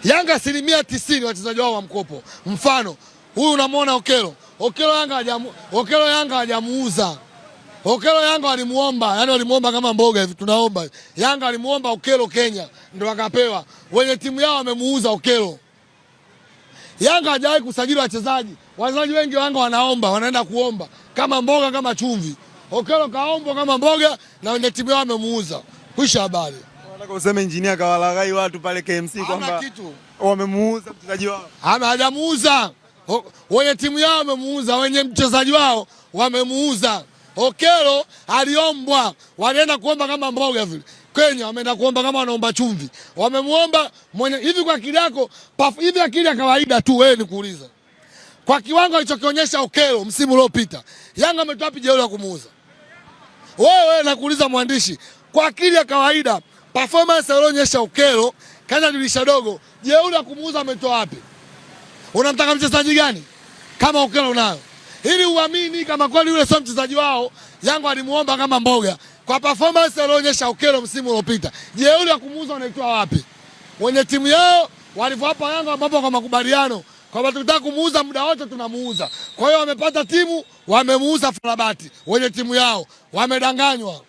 Yanga 90% wachezaji wao wa mkopo. Mfano, huyu unamwona Okelo. Okelo Yanga hajamuuza. Okelo Yanga walimuomba, yani walimuomba kama mboga hivi tunaomba. Yanga walimuomba Okelo Kenya ndio akapewa. Wenye timu yao wamemuuza Okelo. Yanga hajawahi kusajili wachezaji. Wachezaji wengi Yanga wanaomba, wanaenda kuomba kama mboga kama chumvi. Okelo kaomba kama mboga na wenye timu yao wamemuuza. Kwisha habari. Nataka useme engineer kawalaghai watu pale KMC kwamba wamemuuza mchezaji wao. Hajamuuza. Wenye timu yao wamemuuza, wenye mchezaji wao wamemuuza. Okelo aliombwa, walienda kuomba kama mboga vile. Kenya wameenda kuomba kama wanaomba chumvi. Wamemuomba mwenye hivi kwa akili yako, hivi akili ya kawaida tu wewe nikuuliza. Kwa kiwango alichokionyesha Okelo msimu uliopita, Yanga ametoa wapi jeuri ya kumuuza? Wewe nakuuliza mwandishi, kwa akili ya kawaida, performance alionyesha Okelo kaja dirisha dogo, jeuri ya kumuuza ametoa wapi? Unamtaka mchezaji gani kama Okelo unayo? Ili uamini kama kweli yule sio mchezaji wao, Yanga alimuomba kama mboga. Kwa performance alionyesha Okelo msimu uliopita, jeuri ya kumuuza unaitoa wapi? Wenye timu yao walivyowapa Yanga ambapo kwa makubaliano kwamba tunataka kumuuza muda wote tunamuuza. Kwa hiyo wamepata timu, wamemuuza Farabati. Wenye timu yao wamedanganywa.